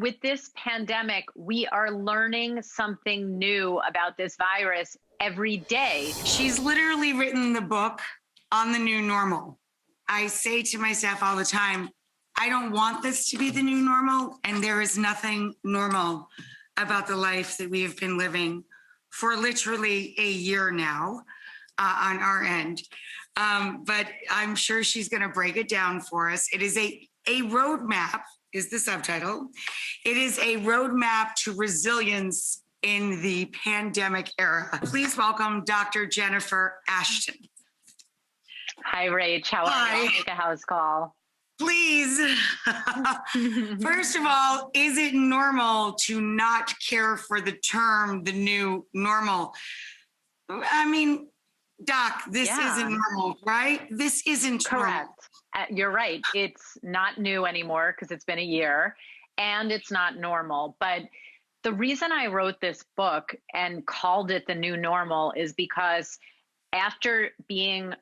with this pandemic, we are learning something new about this virus every day. She's literally written the book on the new normal. I say to myself all the time, I don't want this to be the new normal, and there is nothing normal about the life that we have been living for literally a year now on our end. But I'm sure she's going to break it down for us. It is a roadmap, is the subtitle. It is a roadmap to resilience in the pandemic era. Please welcome Dr. Jennifer Ashton. Hi, Rach. How are you? I'll make a house call. Please. First of all, is it normal to not care for the term, the new normal? I mean, Doc, this isn't normal, right? This isn't correct. You're right. It's not new anymore because it's been a year, and it's not normal. But the reason I wrote this book and called it The New Normal is because after being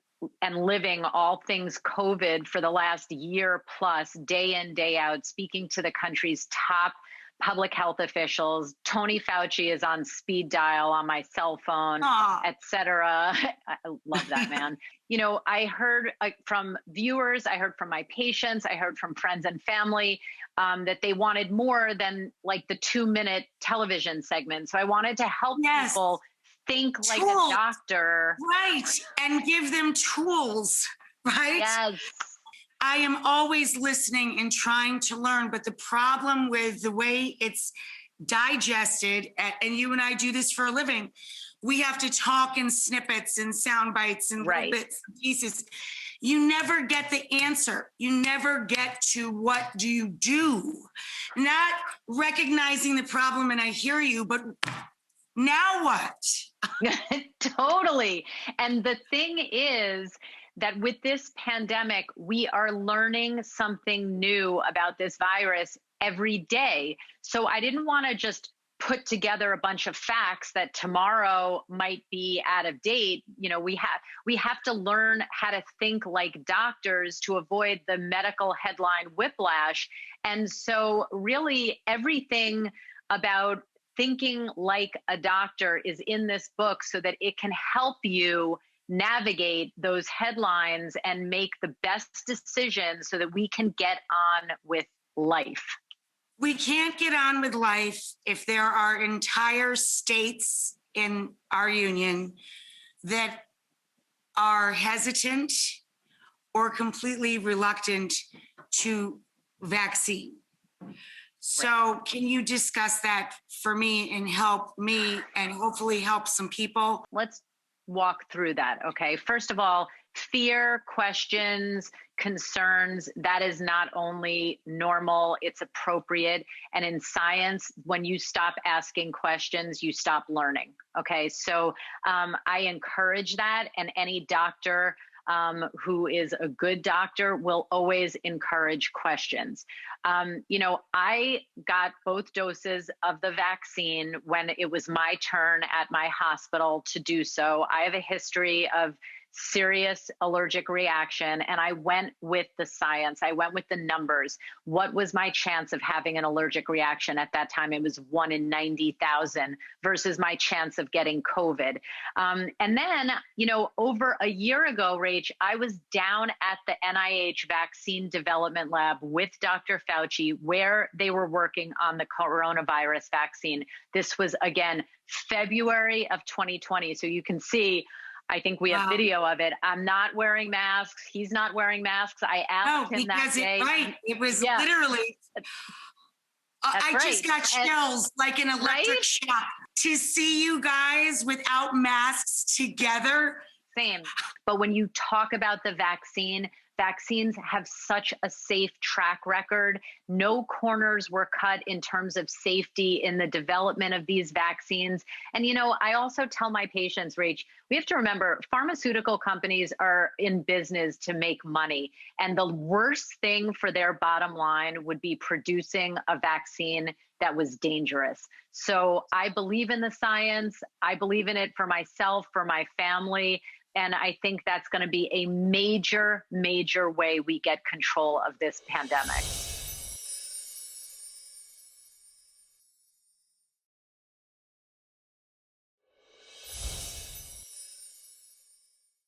and living all things COVID for the last year plus, day in, day out, speaking to the country's top public health officials. Tony Fauci is on speed dial on my cell phone, et cetera. I love that man. You know, I heard from viewers, I heard from my patients, I heard from friends and family that they wanted more than like the 2-minute television segment. So I wanted to help people think like a doctor. Right. And give them tools, right? Yes. I am always listening and trying to learn, but the problem with the way it's digested, and you and I do this for a living, we have to talk in snippets and sound bites and little bits and pieces. You never get the answer. You never get to what do you do? Not recognizing the problem, and I hear you, but now what? Totally. And the thing is that with this pandemic, we are learning something new about this virus every day. So I didn't want to just put together a bunch of facts that tomorrow might be out of date. You know, we have to learn how to think like doctors to avoid the medical headline whiplash. And so really everything about thinking like a doctor is in this book so that it can help you navigate those headlines and make the best decisions so that we can get on with life. We can't get on with life if there are entire states in our union that are hesitant or completely reluctant to vaccine. So can you discuss that for me and help me and hopefully help some people? Let's walk through that. Okay. First of all, fear, questions, concerns, that is not only normal, it's appropriate. And in science, when you stop asking questions, you stop learning. Okay. So I encourage that. And any doctor who is a good doctor will always encourage questions. You know, I got both doses of the vaccine when it was my turn at my hospital to do so. I have a history of serious allergic reaction, and I went with the science. I went with the numbers. What was my chance of having an allergic reaction at that time? It was 1 in 90,000 versus my chance of getting COVID. And then, you know, over a year ago, Rach, I was down at the NIH Vaccine Development Lab with Dr. Fauci, where they were working on the coronavirus vaccine. This was, again, February of 2020. So you can see, I think we have video of it. I'm not wearing masks. He's not wearing masks. I asked him that day. It was literally, I just got chills like an electric shock to see you guys without masks together. Same. But when you talk about the vaccine, vaccines have such a safe track record. No corners were cut in terms of safety in the development of these vaccines. And, you know, I also tell my patients, Rach, we have to remember pharmaceutical companies are in business to make money. And the worst thing for their bottom line would be producing a vaccine that was dangerous. So I believe in the science. I believe in it for myself, for my family. And I think that's going to be a major, major way we get control of this pandemic.